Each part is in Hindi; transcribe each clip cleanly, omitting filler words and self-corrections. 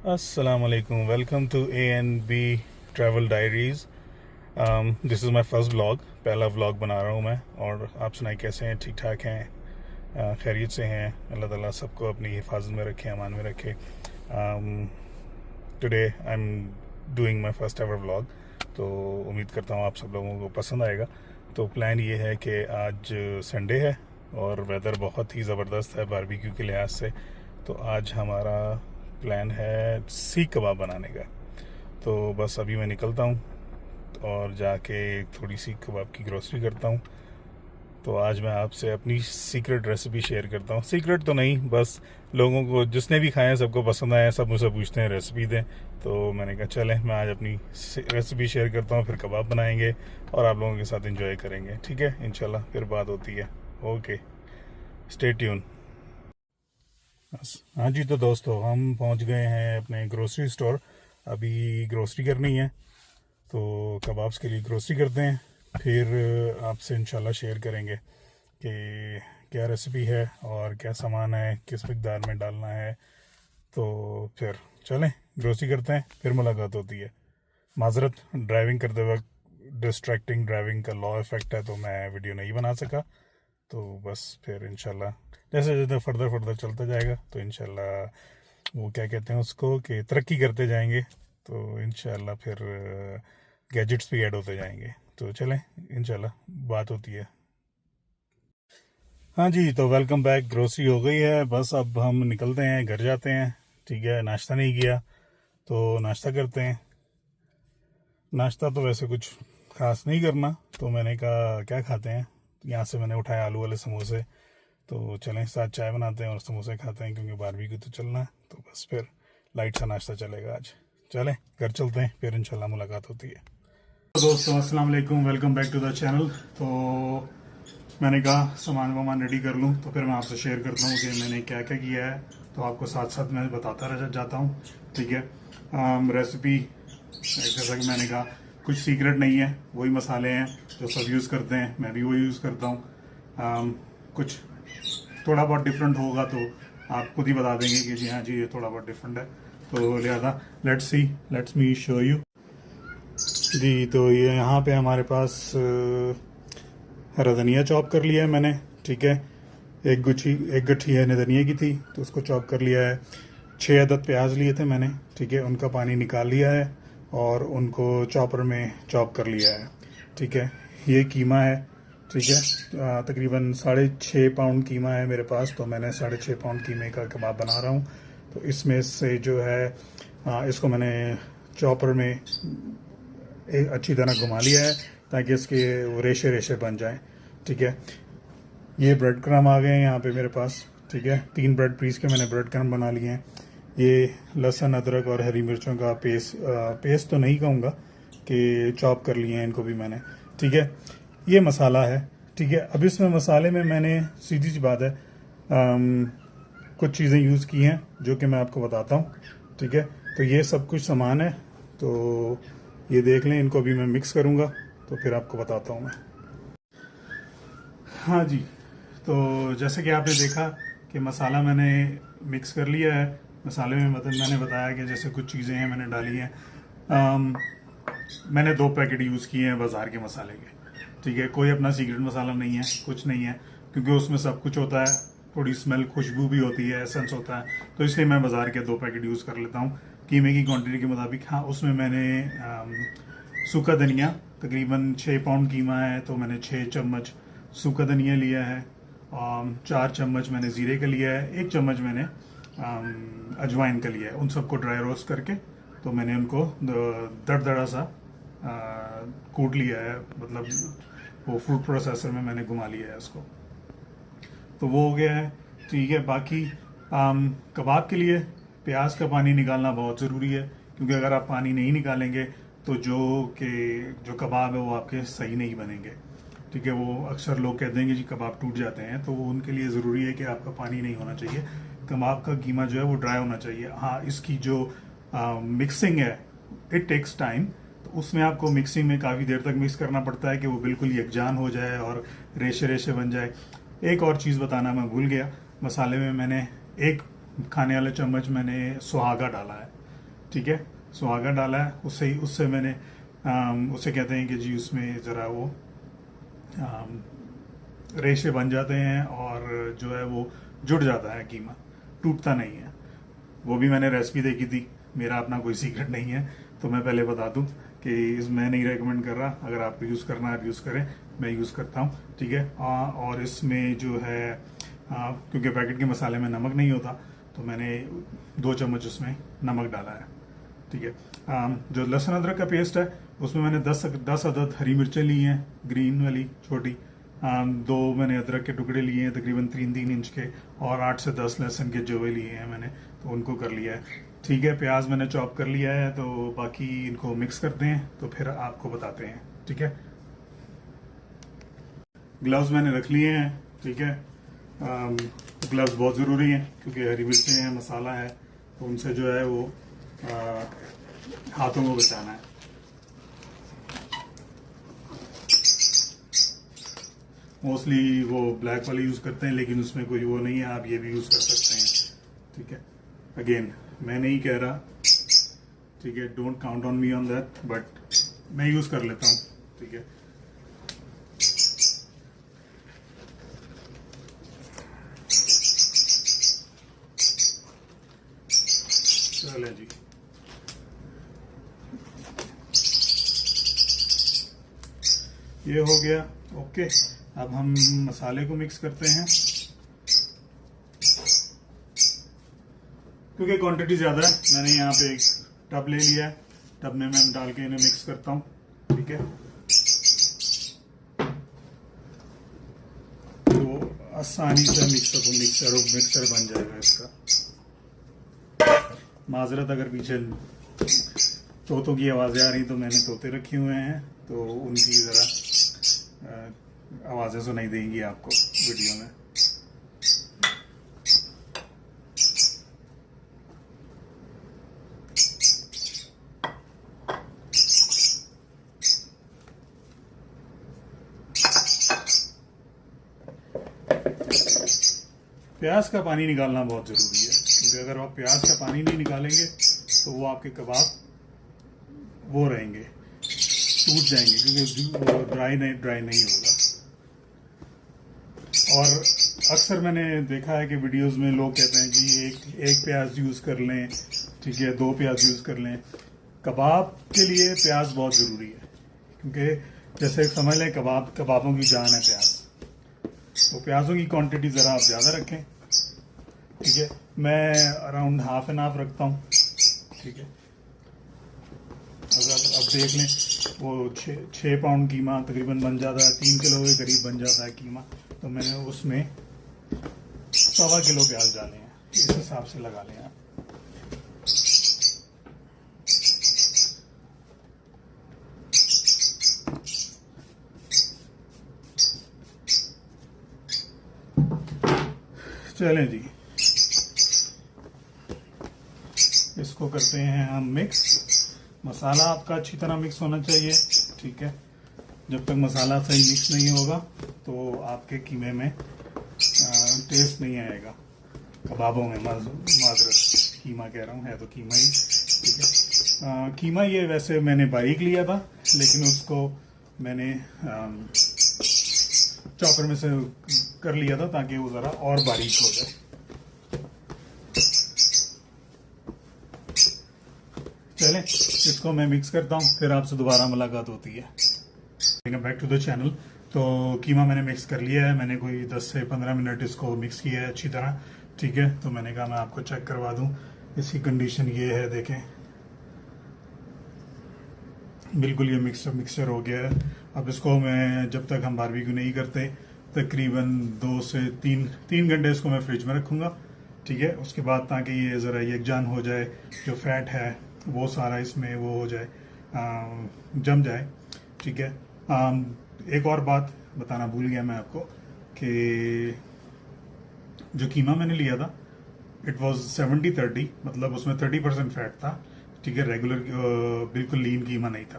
Assalamualaikum. Welcome to A&B Travel Diaries. This is my first vlog, पहला व्लॉग बना रहा हूँ मैं। और आप सुनाए कैसे हैं? ठीक ठाक हैं? खैरियत से हैं? अल्लाह ताला सबको अपनी हिफाजत में रखे, अमान में रखे। Today I am doing my first ever vlog, तो उम्मीद करता हूँ आप सब लोगों को पसंद आएगा। तो प्लान ये है कि आज संडे है और वेदर बहुत ही ज़बरदस्त है बारबेक्यू के लिहाज से। तो आज हमारा प्लान है सीख कबाब बनाने का। तो बस अभी मैं निकलता हूँ और जाके थोड़ी सीख कबाब की ग्रोसरी करता हूँ। तो आज मैं आपसे अपनी सीक्रेट रेसिपी शेयर करता हूँ। सीक्रेट तो नहीं, बस लोगों को जिसने भी खाए सबको पसंद आया, सब मुझसे पूछते हैं रेसिपी दें। तो मैंने कहा चलें मैं आज अपनी रेसिपी शेयर करता हूँ, फिर कबाब बनाएंगे और आप लोगों के साथ एंजॉय करेंगे। ठीक है, इंशाल्लाह फिर बात होती है। Okay, stay tune. हाँ जी, तो दोस्तों हम पहुंच गए हैं अपने ग्रोसरी स्टोर। अभी ग्रोसरी करनी है, तो कबाब्स के लिए ग्रोसरी करते हैं, फिर आपसे इंशाल्लाह शेयर करेंगे कि क्या रेसिपी है और क्या सामान है, किस मिकदार में डालना है। तो फिर चलें ग्रोसरी करते हैं, फिर मुलाकात होती है। माजरत, ड्राइविंग करते वक्त डिस्ट्रैक्टिंग ड्राइविंग का लॉ इफ़ेक्ट है, तो मैं वीडियो नहीं बना सका। तो बस फिर इंशाल्लाह जैसे जैसे फर्दर चलता जाएगा तो इंशाल्लाह वो क्या कहते हैं उसको कि तरक्की करते जाएंगे, तो इंशाल्लाह फिर गैजेट्स भी ऐड होते जाएंगे। तो चलें इंशाल्लाह बात होती है। हाँ जी, तो वेलकम बैक। ग्रोसरी हो गई है, बस अब हम निकलते हैं, घर जाते हैं। ठीक है, नाश्ता नहीं किया तो नाश्ता करते हैं। नाश्ता तो वैसे कुछ खास नहीं करना, तो मैंने कहा क्या खाते हैं। यहाँ से मैंने उठाया आलू वाले समोसे। तो चलें साथ चाय बनाते हैं और समोसे खाते हैं, क्योंकि बारबेक्यू तो चलना है। तो बस फिर लाइट सा नाश्ता चलेगा आज। चलें घर चलते हैं, फिर इंशाल्लाह मुलाकात होती है। तो दोस्तों अस्सलाम वालेकुम, welcome back to the channel. तो मैंने कहा सामान वामान रेडी कर लूँ, तो फिर मैं आपसे शेयर करता हूँ कि मैंने क्या क्या किया है। तो आपको साथ साथ मैं बताता रह जाता हूँ। ठीक है, रेसिपी जैसा कि मैंने कहा कुछ सीक्रेट नहीं है, वही मसाले हैं जो सब यूज़ करते हैं, मैं भी वही यूज़ करता हूँ। कुछ थोड़ा बहुत डिफरेंट होगा तो आप खुद ही बता देंगे कि जी हाँ जी ये थोड़ा बहुत डिफरेंट है। तो लिहाजा लेट्स मी शो यू जी। तो ये यहाँ पे हमारे पास हरा धनिया चॉप कर लिया है मैंने। ठीक है, एक गट्ठी है धनिया की थी, तो उसको चॉप कर लिया है। 6 अदद प्याज लिए थे मैंने। ठीक है, उनका पानी निकाल लिया है और उनको चॉपर में चॉप कर लिया है। ठीक है, ये कीमा है। ठीक है, तकरीबन 6.5 पाउंड कीमा है मेरे पास, तो मैंने 6.5 पाउंड कीमे का कबाब बना रहा हूँ। तो इसमें से जो है इसको मैंने चॉपर में एक अच्छी तरह घुमा लिया है ताकि इसके वो रेशे रेशे बन जाएं। ठीक है, ये ब्रेड क्रम आ गए हैं यहाँ पे मेरे पास। ठीक है, 3 ब्रेड पीस के मैंने ब्रेड क्रम बना लिए हैं। ये लहसुन अदरक और हरी मिर्चों का पेस्ट तो नहीं कहूँगा कि चॉप कर लिए हैं इनको भी मैंने। ठीक है, ये मसाला है। ठीक है, अब इसमें मसाले में मैंने सीधी सी बात है कुछ चीज़ें यूज़ की हैं जो कि मैं आपको बताता हूँ। ठीक है, तो ये सब कुछ सामान है, तो ये देख लें। इनको भी मैं मिक्स करूँगा तो फिर आपको बताता हूँ मैं। हाँ जी, तो जैसे कि आपने देखा कि मसाला मैंने मिक्स कर लिया है। मसाले में मतलब मैंने बताया कि जैसे कुछ चीज़ें हैं मैंने डाली हैं। मैंने 2 पैकेट यूज़ किए हैं बाज़ार के मसाले के। ठीक है, कोई अपना सीक्रेट मसाला नहीं है, कुछ नहीं है, क्योंकि उसमें सब कुछ होता है। थोड़ी स्मेल, खुशबू भी होती है, एसेंस होता है, तो इसलिए मैं बाज़ार के 2 पैकेट यूज़ कर लेता हूँ कीमे की क्वांटिटी के मुताबिक। हाँ, उसमें मैंने सूखा धनिया, तकरीबन 6 पाउंड कीमा है तो मैंने 6 चम्मच सूखा धनिया लिया है। 4 चम्मच मैंने ज़ीरे का लिया है, 1 चम्मच मैंने अजवाइन का लिया है। उन सबको ड्राई रोस्ट करके तो मैंने उनको दरदरा सा कूट लिया है, मतलब वो फूड प्रोसेसर में मैंने घुमा लिया है उसको। तो वो हो गया है। ठीक है, बाकी कबाब के लिए प्याज का पानी निकालना बहुत ज़रूरी है, क्योंकि अगर आप पानी नहीं निकालेंगे तो जो कबाब है वो आपके सही नहीं बनेंगे। ठीक है, वो अक्सर लोग कहते हैं कि जी कबाब टूट जाते हैं, तो वो उनके लिए ज़रूरी है कि आपका पानी नहीं होना चाहिए। कबाब का कीमा जो है वो ड्राई होना चाहिए। हाँ, इसकी जो मिक्सिंग है इट टेक्स टाइम, तो उसमें आपको मिक्सिंग में काफ़ी देर तक मिक्स करना पड़ता है कि वो बिल्कुल यकजान हो जाए और रेशे रेशे बन जाए। एक और चीज़ बताना मैं भूल गया, मसाले में मैंने 1 खाने वाला चम्मच मैंने सुहागा डाला है। ठीक है। सो आगा डाला है, उससे मैंने उसे कहते हैं कि जी उसमें ज़रा वो रेशे बन जाते हैं और जो है वो जुड़ जाता है कीमा, टूटता नहीं है। वो भी मैंने रेसिपी देखी थी, मेरा अपना कोई सीक्रेट नहीं है। तो मैं पहले बता दूं कि मैं नहीं रेकमेंड कर रहा, अगर आपको यूज़ करना है आप यूज़ करें, मैं यूज़ करता हूँ। ठीक है। और इसमें जो है क्योंकि पैकेट के मसाले में नमक नहीं होता, तो मैंने 2 चम्मच उसमें नमक डाला है। ठीक है। जो लहसुन अदरक का पेस्ट है उसमें मैंने 10 अदद हरी मिर्चें ली हैं, ग्रीन वाली छोटी। 2 मैंने अदरक के टुकड़े लिए हैं तकरीबन 3-3 इंच के, और 8 से 10 लहसुन के जवे लिए हैं मैंने, तो उनको कर लिया है। ठीक है। प्याज मैंने चॉप कर लिया है, तो बाकी इनको मिक्स करते हैं तो फिर आपको बताते हैं। ठीक है। ग्लव्स मैंने रख लिए हैं। ठीक है। ग्लव्स बहुत ज़रूरी हैं क्योंकि हरी मिर्चें हैं, मसाला है, तो उनसे जो है वो हाथों को बचाना है। मोस्टली वो ब्लैक वाले यूज़ करते हैं, लेकिन उसमें कोई वो नहीं है, आप ये भी यूज़ कर सकते हैं। ठीक है। अगेन मैं नहीं कह रहा, ठीक है, don't count on me on that, but मैं यूज़ कर लेता हूँ। ठीक है। चले जी। ये हो गया। ओके। अब हम मसाले को मिक्स करते हैं, क्योंकि क्वांटिटी ज़्यादा है। मैंने यहाँ पे एक टब ले लिया है, टब में मैं डाल के इन्हें मिक्स करता हूँ। ठीक है। तो आसानी से मिक्सर बन जाएगा इसका। माजरत अगर पीछे तोतों की आवाज़ें आ रही, तो मैंने तोते रखे हुए हैं, तो उनकी ज़रा आवाज़ें सुनाई देंगी आपको वीडियो में। प्याज का पानी निकालना बहुत ज़रूरी है, क्योंकि अगर आप प्याज का पानी नहीं निकालेंगे तो वो आपके कबाब वो रहेंगे, टूट जाएंगे, क्योंकि ड्राई नहीं होगा। और अक्सर मैंने देखा है कि वीडियोस में लोग कहते हैं जी एक प्याज यूज़ कर लें, ठीक है, 2 प्याज यूज़ कर लें। कबाब के लिए प्याज बहुत ज़रूरी है, क्योंकि जैसे समझ लें कबाबों की जान है प्याज, तो प्याजों की क्वांटिटी ज़रा आप ज़्यादा रखें। ठीक है। मैं अराउंड हाफ एन हाफ रखता हूँ। ठीक है। अगर अब देख लें, वो 6 पाउंड कीमा तकरीबन बन जाता है, 3 किलो के करीब बन जाता है कीमा, तो मैंने उसमें 1.25 किलो प्याज डाले हैं, इस हिसाब से लगा लें आप। चलें जी, इसको करते हैं हम मिक्स। मसाला आपका अच्छी तरह मिक्स होना चाहिए। ठीक है। जब तक मसाला सही मिक्स नहीं होगा तो आपके कीमे में टेस्ट नहीं आएगा, कबाबों में। माजरत, कीमा कह रहा हूँ, है तो कीमा ही। ठीक है। कीमा ये वैसे मैंने बारीक लिया था, लेकिन उसको मैंने चॉपर में से कर लिया था ताकि वो ज़रा और बारीक हो जाए। चलें, इसको मैं मिक्स करता हूँ, फिर आपसे दोबारा मुलाकात होती है। Welcome back to the channel. तो कीमा मैंने मिक्स कर लिया है, मैंने कोई 10 से 15 मिनट इसको मिक्स किया है अच्छी तरह। ठीक है। तो मैंने कहा मैं आपको चेक करवा दूँ। इसकी कंडीशन ये है, देखें, बिल्कुल ये मिक्सचर हो गया है। अब इसको मैं, जब तक हम बारबेक्यू नहीं करते, तकरीबन 2 से 3 घंटे इसको मैं फ्रिज में रखूँगा। ठीक है। उसके बाद ताकि ये ज़रा यकजान हो जाए, जो फैट है वो सारा इसमें वो हो जाए, जम जाए। ठीक है। एक और बात बताना भूल गया मैं आपको कि जो कीमा मैंने लिया था, इट वाज 70-30, मतलब उसमें 30% फैट था। ठीक है। रेगुलर बिल्कुल लीन कीमा नहीं था,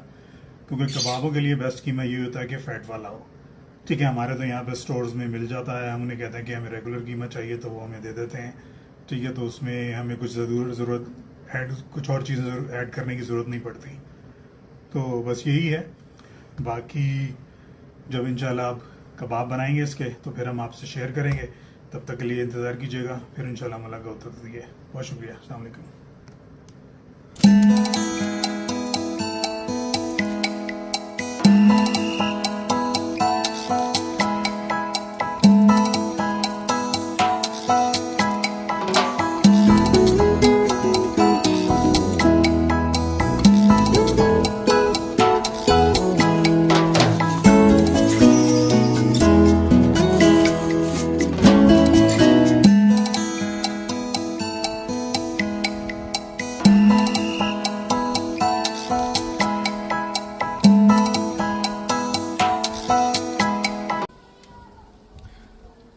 क्योंकि कबाबों के लिए बेस्ट कीमा ये होता है कि फ़ैट वाला हो। ठीक है। हमारे तो यहाँ पे स्टोर्स में मिल जाता है, हम उन्हें कहते हैं कि हमें रेगुलर कीमा चाहिए, तो वो हमें दे देते हैं। ठीक है। तो उसमें हमें कुछ ज़रूरत कुछ और चीज़ें ऐड करने की ज़रूरत नहीं पड़ती। तो बस यही है। बाकी जब इंशाल्लाह आप कबाब बनाएंगे इसके तो फिर हम आपसे शेयर करेंगे। तब तक के लिए इंतज़ार कीजिएगा, फिर इंशाल्लाह मुलाकात होती है। बहुत शुक्रिया, अस्सलाम वालेकुम।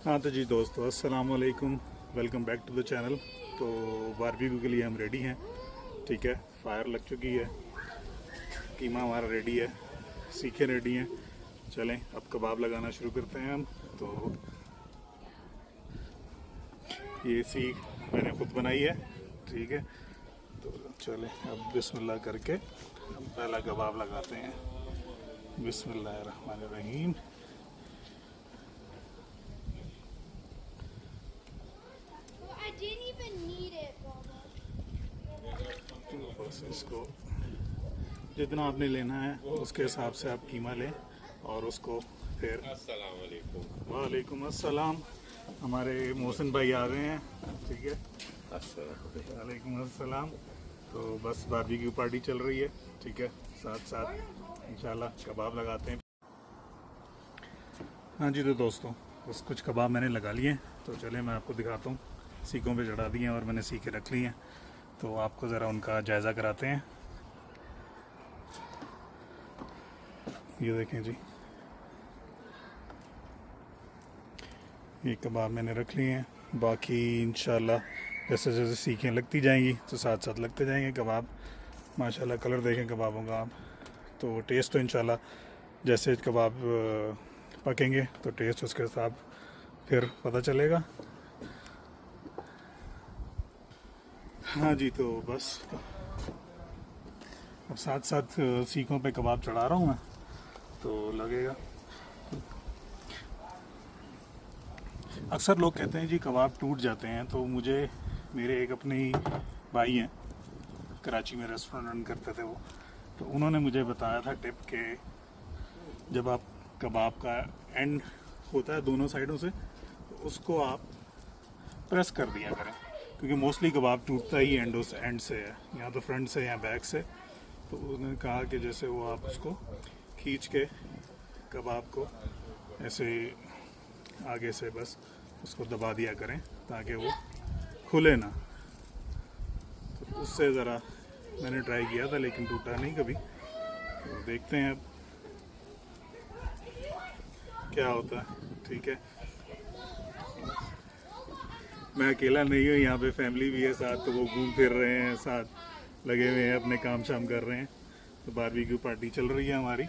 हाँ तो जी दोस्तों, अस्सलाम वालेकुम, welcome back to the channel. तो बारबेक्यू के लिए हम रेडी हैं। ठीक है, फायर लग चुकी है, कीमा हमारा रेडी है, सीखे रेडी हैं। चलें अब कबाब लगाना शुरू करते हैं हम। तो ये सीख मैंने खुद बनाई है। ठीक है, तो चलें अब बिस्मिल्लाह करके हम पहला कबाब लगाते हैं। बिस्मिल्लाहिर्रहमानिर्रहीम। बस इसको जितना आपने लेना है उसके हिसाब से आप कीमा लें और उसको फिर। अस्सलाम वालेकुम। वालेकुम अस्सलाम। हमारे मोहसिन भाई आ रहे हैं। ठीक है, वालेकुम अस्सलाम। तो बस बारबेक्यू पार्टी चल रही है। ठीक है, साथ साथ इंशाल्लाह कबाब लगाते हैं। हाँ जी तो दोस्तों, बस कुछ कबाब मैंने लगा लिए। तो चले मैं आपको दिखाता हूँ। सीखों पे चढ़ा दिए हैं और मैंने सीखे रख ली हैं, तो आपको ज़रा उनका जायज़ा कराते हैं। ये देखें जी, ये कबाब मैंने रख लिए हैं। बाकी इंशाल्लाह जैसे जैसे सीखें लगती जाएंगी तो साथ साथ लगते जाएंगे कबाब। माशाल्लाह कलर देखें कबाबों का आप। तो टेस्ट तो इंशाल्लाह जैसे कबाब पकेंगे तो टेस्ट उसके साथ फिर पता चलेगा। हाँ जी, तो बस अब साथ साथ सीखों पे कबाब चढ़ा रहा हूँ मैं, तो लगेगा। अक्सर लोग कहते हैं जी कबाब टूट जाते हैं, तो मुझे मेरे एक अपने ही भाई हैं, कराची में रेस्टोरेंट रन करते थे वो, तो उन्होंने मुझे बताया था टिप के जब आप कबाब का एंड होता है दोनों साइडों से, तो उसको आप प्रेस कर दिया करें, क्योंकि मोस्टली कबाब टूटता ही एंड से है, या तो फ्रंट से या बैक से। तो उन्होंने कहा कि जैसे वो आप उसको खींच के कबाब को ऐसे आगे से बस उसको दबा दिया करें ताकि वो खुले ना। तो उससे ज़रा मैंने ट्राई किया था लेकिन टूटा नहीं कभी। तो देखते हैं अब क्या होता है। ठीक है, मैं अकेला नहीं हूँ, यहाँ पे फैमिली भी है साथ, तो वो घूम फिर रहे हैं, साथ लगे हुए हैं, अपने काम शाम कर रहे हैं। तो बारबेक्यू पार्टी चल रही है हमारी।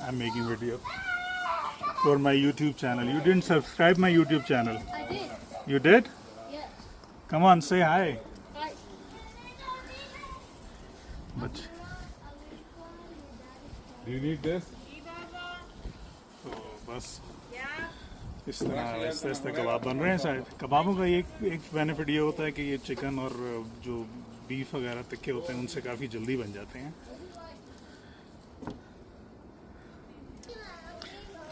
I'm making video for my YouTube channel. You didn't subscribe my YouTube channel. I did. You did? Yes. Come on, say hi. Hi. But Do you need this? तो बस इस तरह आहिस्ते आहिस्ते कबाब बन रहे हैं। शायद कबाबों का एक बेनिफिट ये होता है कि ये चिकन और जो बीफ वगैरह तिक्के होते हैं उनसे काफ़ी जल्दी बन जाते हैं।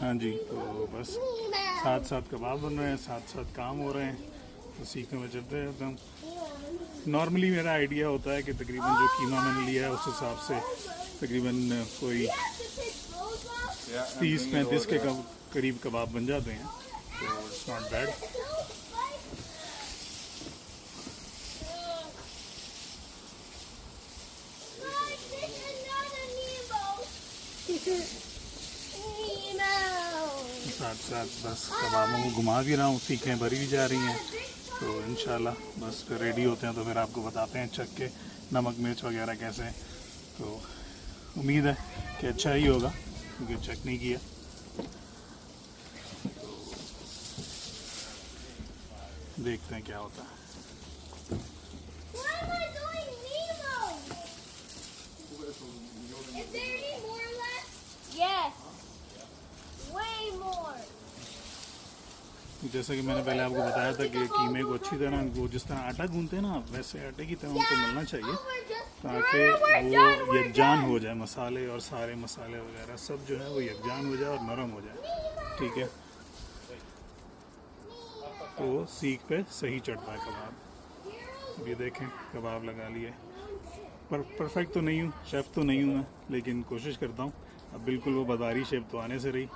हाँ जी, तो बस साथ साथ कबाब बन रहे हैं, साथ साथ काम हो रहे हैं, तो सीखने में चलते रहते हैं। नॉर्मली मेरा आइडिया होता है कि तकरीबन जो कीमा मैंने लिया है उस हिसाब से तकरीबन कोई 30-35 के करीब कबाब बन जाते हैं, तो इट्स नॉट बैड। साथ साथ बस कबाबों को घुमा भी रहा हूँ, सीखें भरी भी जा रही हैं। तो इंशाल्लाह बस फिर रेडी होते हैं तो फिर आपको बताते हैं चख के। नमक मिर्च वगैरह कैसे। तो उम्मीद है कि अच्छा ही होगा क्योंकि चेक नहीं किया। देखते हैं क्या होता है। जैसा कि मैंने पहले आपको बताया था कि कीमे को अच्छी तरह, वो जिस तरह आटा गूंथते हैं ना, वैसे आटे की तरह उनको मलना चाहिए ताकि वो यकजान हो जाए, मसाले और सारे मसाले वगैरह सब जो है वो यकजान हो जाए और नरम हो जाए। ठीक है, तो सीख पे सही चढ़ता है कबाब। ये देखें कबाब लगा लिए। पर परफेक्ट तो नहीं हूँ, शेफ़ तो नहीं हूँ मैं, लेकिन कोशिश करता हूँ। अब बिल्कुल वो बाज़ारी शेप तो आने से रही।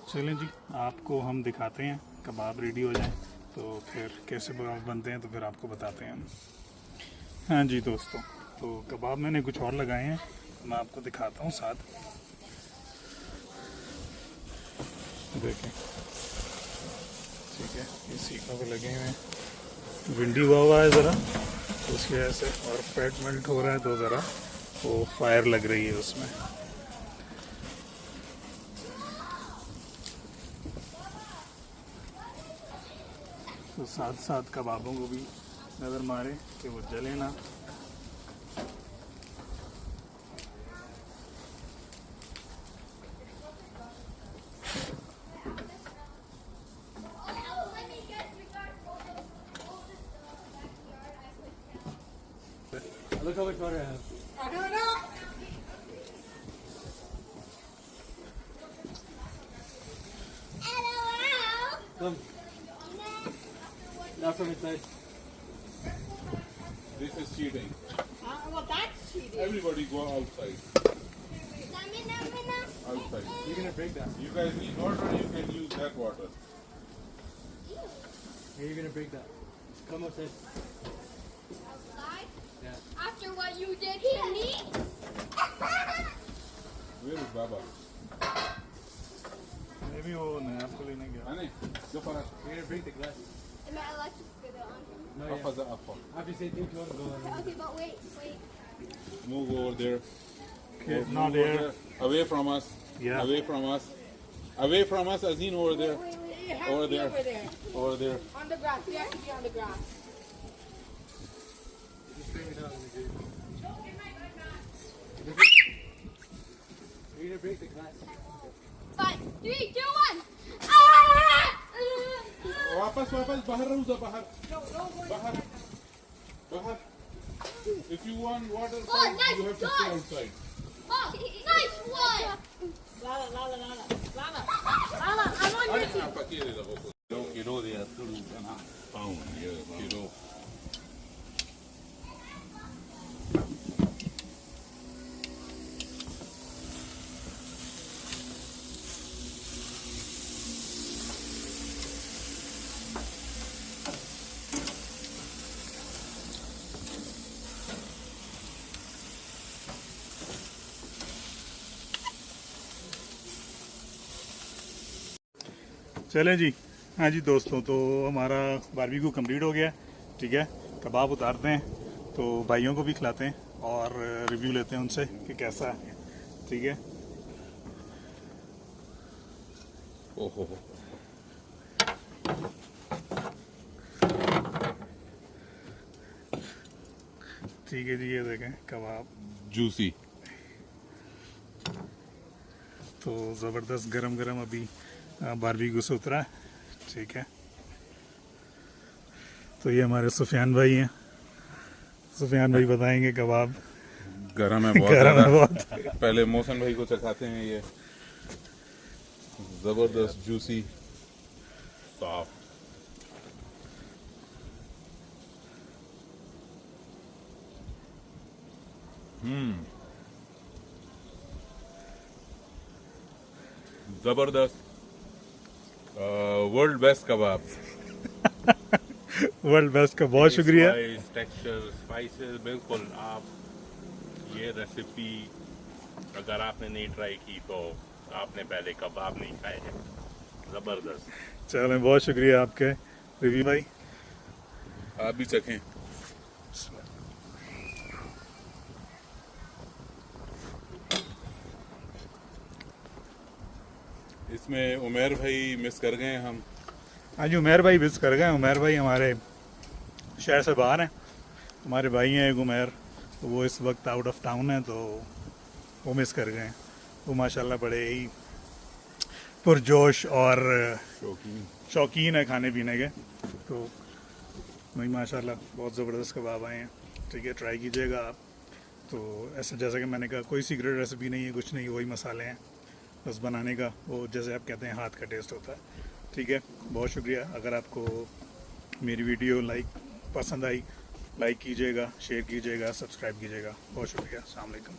चलें जी, आपको हम दिखाते हैं कबाब रेडी हो जाए तो फिर कैसे कबाब बनते हैं, तो फिर आपको बताते हैं हम। हाँ जी दोस्तों, तो कबाब मैंने कुछ और लगाए हैं, मैं आपको दिखाता हूँ साथ। देखें, ठीक है, ये सीखों पे लगे हुए हैं, विंडी हुआ है ज़रा तो उसकी वजह से, और फैट मेल्ट हो रहा है तो ज़रा वो फायर लग रही है उसमें। तो साथ साथ कबाबों को भी नज़र मारें कि वो जले ना। Look how much water I have. I don't know. Come. Not from inside. This is cheating. Well, that's cheating. Everybody go outside. Outside. You're gonna break that. You guys need water, you can use that water. Hey, you're gonna break that. Come outside. Yeah. After what you did to me? Where is Baba? Maybe वो नहीं आपको लेने गया। Honey, go for it. You're gonna break the glass. Am I allowed to put it on? No, Up yeah. as a apple. After you say thank you, want to go on. Okay, but wait. Move over there. Okay, Move not over there. there. Away from us. Yeah. Away from us. Away from us, Azeen, over there. It has Over to be there. over there. Over there. On the grass. We have to be on the grass. Just bring it down. You're gonna break the glass. 5, 3, 2, 1. Ah! वापस बाहर रहूँ तो बाहर बाहर. If you want water, Oh, nice you have to stay outside. Oh, nice one. Lala, I'm on your team. You know they are still found here. You know. चलें जी। हाँ जी दोस्तों, तो हमारा बारबेक्यू कंप्लीट हो गया। ठीक है, कबाब उतारते हैं तो भाइयों को भी खिलाते हैं और रिव्यू लेते हैं उनसे कि कैसा है। ठीक है, ओहो ठीक है जी, ये देखें कबाब जूसी. तो ज़बरदस्त गरम गरम अभी बारबेक्यू से उतरा है। ठीक है, तो ये हमारे सुफियान भाई हैं। सुफियान भाई बताएंगे कबाब गरम है बहुत गरम है ज़्यादा। बहुत। पहले मौसम भाई को चखाते हैं ये जबरदस्त जूसी सॉफ्ट। जबरदस्त वर्ल्ड बेस्ट कबाब। वर्ल्ड बेस्ट का बहुत शुक्रिया। टेक्सचर स्पाइसेस बिल्कुल। आप ये रेसिपी अगर आपने नहीं ट्राई की तो आपने पहले कबाब नहीं खाए हैं। ज़बरदस्त। चलें, बहुत शुक्रिया आपके रिव्यू भाई। आप भी चखें। इसमें उमेर भाई मिस कर गए हम। हाँ जी, उमेर भाई मिस कर गए। उमेर भाई हमारे शहर से बाहर हैं। हमारे भाई हैं एक उमेर, तो वो इस वक्त आउट ऑफ टाउन है, तो वो मिस कर गए। वो माशाल्लाह बड़े ही पुरजोश और शौकीन है खाने पीने के। तो वही माशाल्लाह बहुत ज़बरदस्त कबाब आए हैं। ठीक है, ट्राई कीजिएगा आप। तो ऐसा जैसा कि मैंने कहा, कोई सीक्रेट रेसिपी नहीं है, कुछ नहीं, वही मसाले हैं बस बनाने का। वो जैसे आप कहते हैं हाथ का टेस्ट होता है। ठीक है, बहुत शुक्रिया। अगर आपको मेरी वीडियो पसंद आई, लाइक कीजिएगा, शेयर कीजिएगा, सब्सक्राइब कीजिएगा। बहुत शुक्रिया। अस्सलाम वालेकुम।